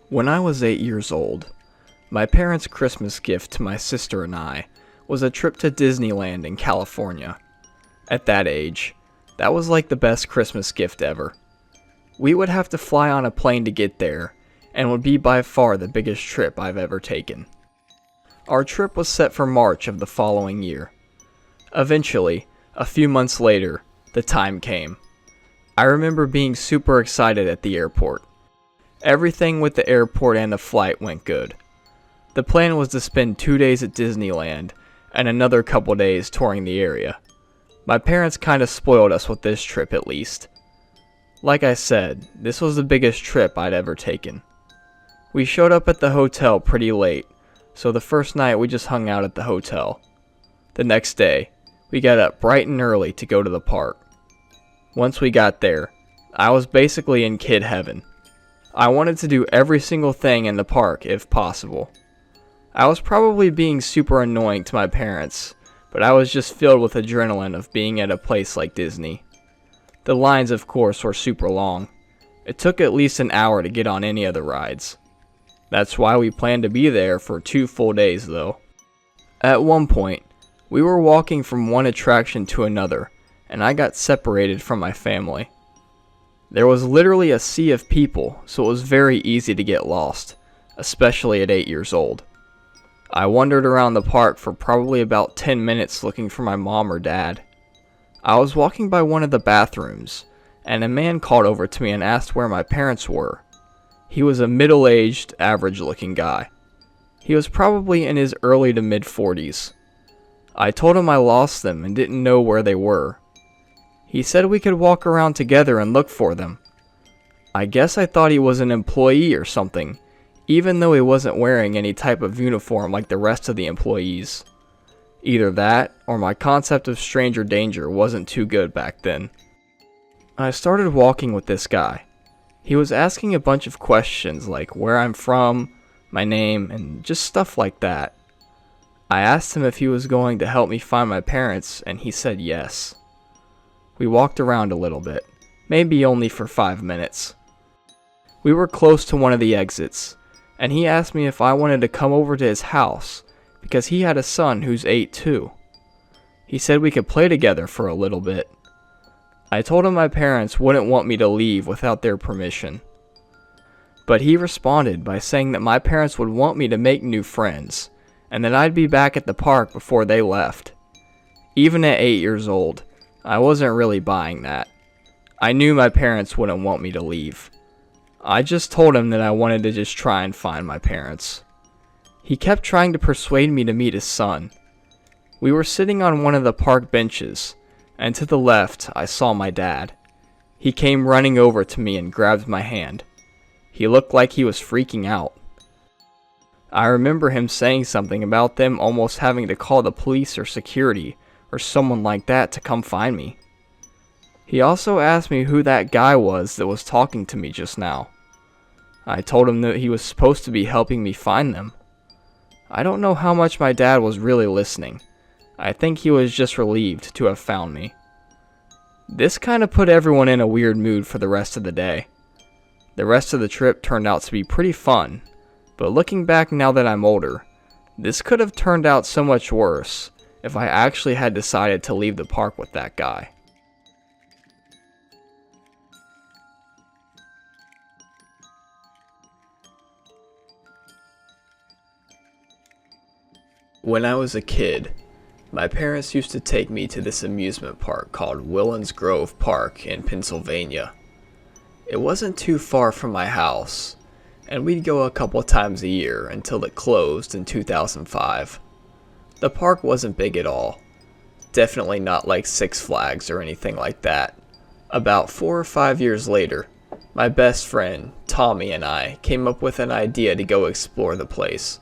When I was 8 years old, my parents' Christmas gift to my sister and I was a trip to Disneyland in California. At that age, that was like the best Christmas gift ever. We would have to fly on a plane to get there, and would be by far the biggest trip I've ever taken. Our trip was set for March of the following year. Eventually, a few months later, the time came. I remember being super excited at the airport. Everything with the airport and the flight went good. The plan was to spend 2 days at Disneyland and another couple days touring the area. My parents kind of spoiled us with this trip at least. Like I said, this was the biggest trip I'd ever taken. We showed up at the hotel pretty late, so the first night we just hung out at the hotel. The next day, we got up bright and early to go to the park. Once we got there, I was basically in kid heaven. I wanted to do every single thing in the park if possible. I was probably being super annoying to my parents, but I was just filled with adrenaline of being at a place like Disney. The lines, of course, were super long. It took at least an hour to get on any of the rides. That's why we planned to be there for 2 full days though. At one point, we were walking from one attraction to another, and I got separated from my family. There was literally a sea of people, so it was very easy to get lost, especially at 8 years old. I wandered around the park for probably about 10 minutes looking for my mom or dad. I was walking by one of the bathrooms, and a man called over to me and asked where my parents were. He was a middle-aged, average-looking guy. He was probably in his early to mid-40s. I told him I lost them and didn't know where they were. He said we could walk around together and look for them. I guess I thought he was an employee or something, even though he wasn't wearing any type of uniform like the rest of the employees. Either that, or my concept of stranger danger wasn't too good back then. I started walking with this guy. He was asking a bunch of questions like where I'm from, my name, and just stuff like that. I asked him if he was going to help me find my parents, and he said yes. We walked around a little bit, maybe only for 5 minutes. We were close to one of the exits, and he asked me if I wanted to come over to his house, because he had a son who's 8 too. He said we could play together for a little bit. I told him my parents wouldn't want me to leave without their permission. But he responded by saying that my parents would want me to make new friends, and that I'd be back at the park before they left. Even at 8 years old, I wasn't really buying that. I knew my parents wouldn't want me to leave. I just told him that I wanted to just try and find my parents. He kept trying to persuade me to meet his son. We were sitting on one of the park benches, and to the left I saw my dad. He came running over to me and grabbed my hand. He looked like he was freaking out. I remember him saying something about them almost having to call the police or security or someone like that to come find me. He also asked me who that guy was that was talking to me just now. I told him that he was supposed to be helping me find them. I don't know how much my dad was really listening. I think he was just relieved to have found me. This kind of put everyone in a weird mood for the rest of the day. The rest of the trip turned out to be pretty fun, but looking back now that I'm older, this could have turned out so much worse if I actually had decided to leave the park with that guy. When I was a kid, my parents used to take me to this amusement park called Willens Grove Park in Pennsylvania. It wasn't too far from my house, and we'd go a couple times a year until it closed in 2005. The park wasn't big at all. Definitely not like Six Flags or anything like that. About 4 or 5 years later, my best friend, Tommy, and I came up with an idea to go explore the place.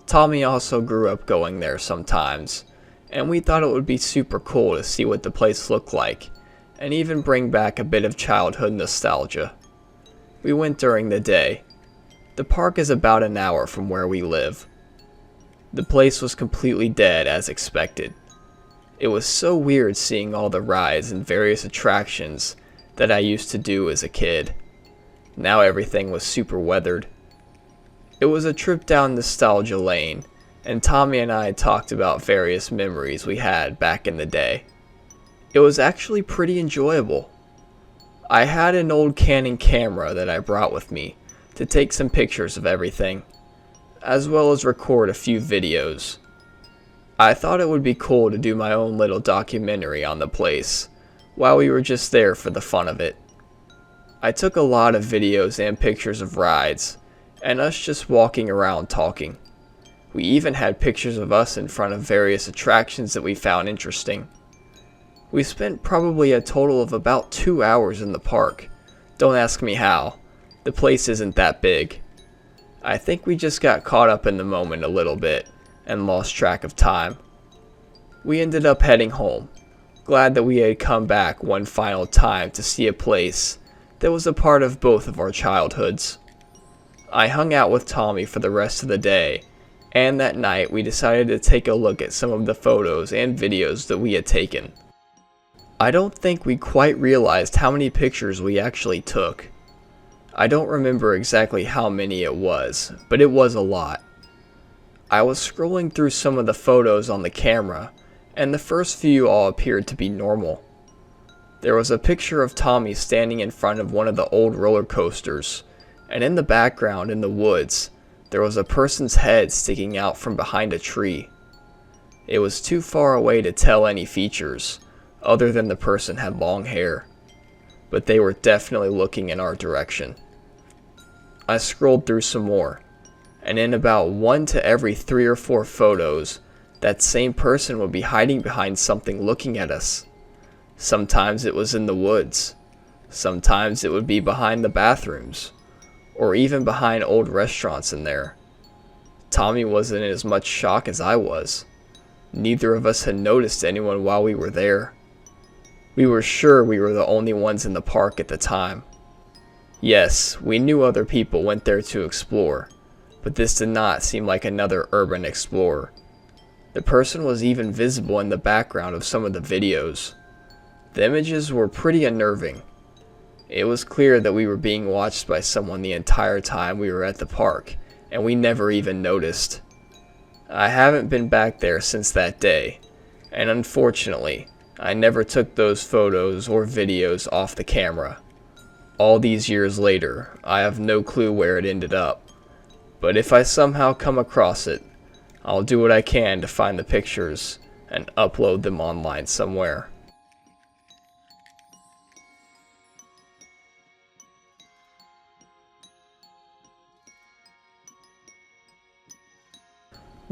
Tommy also grew up going there sometimes, and we thought it would be super cool to see what the place looked like, and even bring back a bit of childhood nostalgia. We went during the day. The park is about an hour from where we live. The place was completely dead as expected. It was so weird seeing all the rides and various attractions that I used to do as a kid. Now everything was super weathered. It was a trip down nostalgia lane, and Tommy and I talked about various memories we had back in the day. It was actually pretty enjoyable. I had an old Canon camera that I brought with me to take some pictures of everything, as well as record a few videos. I thought it would be cool to do my own little documentary on the place, while we were just there for the fun of it. I took a lot of videos and pictures of rides, and us just walking around talking. We even had pictures of us in front of various attractions that we found interesting. We spent probably a total of about 2 hours in the park. Don't ask me how. The place isn't that big. I think we just got caught up in the moment a little bit and lost track of time. We ended up heading home, glad that we had come back one final time to see a place that was a part of both of our childhoods. I hung out with Tommy for the rest of the day, and that night we decided to take a look at some of the photos and videos that we had taken. I don't think we quite realized how many pictures we actually took. I don't remember exactly how many it was, but it was a lot. I was scrolling through some of the photos on the camera, and the first few all appeared to be normal. There was a picture of Tommy standing in front of one of the old roller coasters, and in the background in the woods, there was a person's head sticking out from behind a tree. It was too far away to tell any features, other than the person had long hair, but they were definitely looking in our direction. I scrolled through some more, and in about 1 to every 3 or 4 photos, that same person would be hiding behind something looking at us. Sometimes it was in the woods, sometimes it would be behind the bathrooms, or even behind old restaurants in there. Tommy wasn't in as much shock as I was. Neither of us had noticed anyone while we were there. We were sure we were the only ones in the park at the time. Yes, we knew other people went there to explore, but this did not seem like another urban explorer. The person was even visible in the background of some of the videos. The images were pretty unnerving. It was clear that we were being watched by someone the entire time we were at the park, and we never even noticed. I haven't been back there since that day, and unfortunately, I never took those photos or videos off the camera. All these years later, I have no clue where it ended up, but if I somehow come across it, I'll do what I can to find the pictures and upload them online somewhere.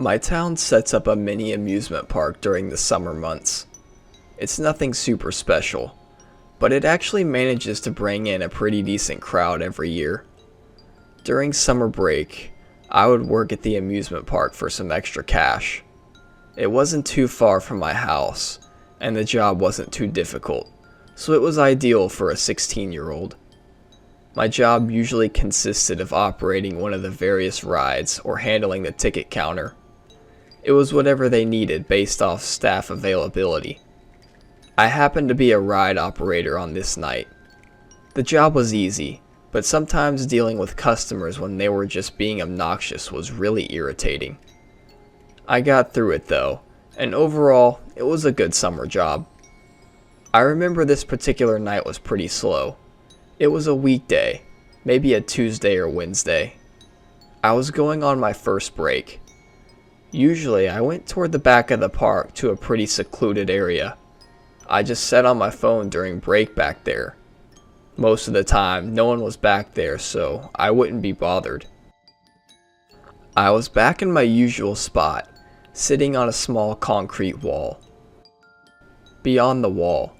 My town sets up a mini amusement park during the summer months. It's nothing super special, but it actually manages to bring in a pretty decent crowd every year. During summer break, I would work at the amusement park for some extra cash. It wasn't too far from my house, and the job wasn't too difficult, so it was ideal for a 16-year-old. My job usually consisted of operating one of the various rides or handling the ticket counter. It was whatever they needed based off staff availability. I happened to be a ride operator on this night. The job was easy, but sometimes dealing with customers when they were just being obnoxious was really irritating. I got through it though, and overall, it was a good summer job. I remember this particular night was pretty slow. It was a weekday, maybe a Tuesday or Wednesday. I was going on my first break. Usually I went toward the back of the park to a pretty secluded area. I just sat on my phone during break back there. Most of the time, no one was back there, so I wouldn't be bothered. I was back in my usual spot, sitting on a small concrete wall. Beyond the wall,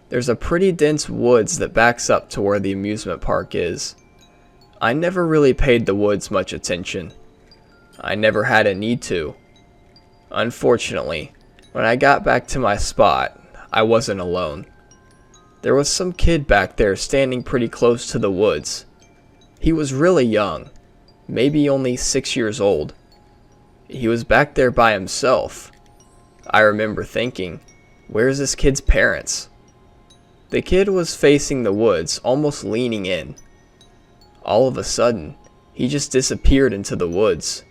there's a pretty dense woods that backs up to where the amusement park is. I never really paid the woods much attention. I never had a need to. Unfortunately, when I got back to my spot, I wasn't alone. There was some kid back there standing pretty close to the woods. He was really young, maybe only 6 years old. He was back there by himself. I remember thinking, where's this kid's parents? The kid was facing the woods, almost leaning in. All of a sudden, He just disappeared into the woods.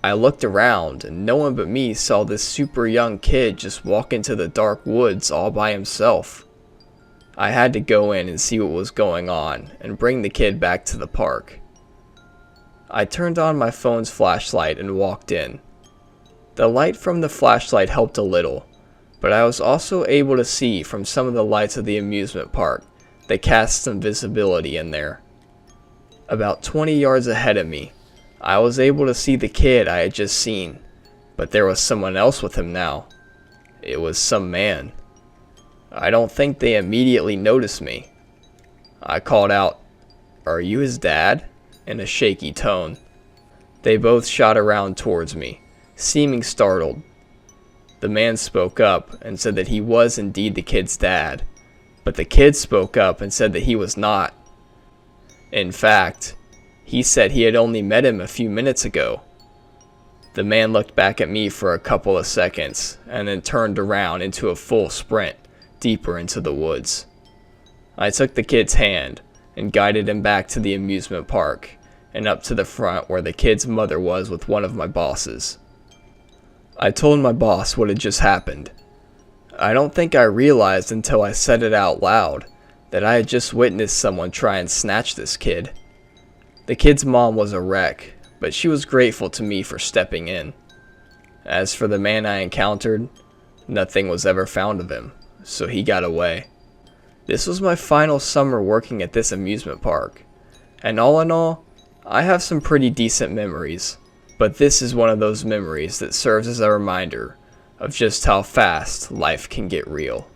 I looked around, and no one but me saw this super young kid just walk into the dark woods all by himself. I had to go in and see what was going on and bring the kid back to the park. I turned on my phone's flashlight and walked in. The light from the flashlight helped a little, but I was also able to see from some of the lights of the amusement park that cast some visibility in there. About 20 yards ahead of me, I was able to see the kid I had just seen, but there was someone else with him now. It was some man. I don't think they immediately noticed me. I called out, "Are you his dad?" in a shaky tone. They both shot around towards me, seeming startled. The man spoke up and said that he was indeed the kid's dad, but the kid spoke up and said that he was not. In fact, he said he had only met him a few minutes ago. The man looked back at me for a couple of seconds and then turned around into a full sprint deeper into the woods. I took the kid's hand and guided him back to the amusement park and up to the front where the kid's mother was with one of my bosses. I told my boss what had just happened. I don't think I realized until I said it out loud that I had just witnessed someone try and snatch this kid. The kid's mom was a wreck, but she was grateful to me for stepping in. As for the man I encountered, nothing was ever found of him, so he got away. This was my final summer working at this amusement park, and all in all, I have some pretty decent memories, but this is one of those memories that serves as a reminder of just how fast life can get real.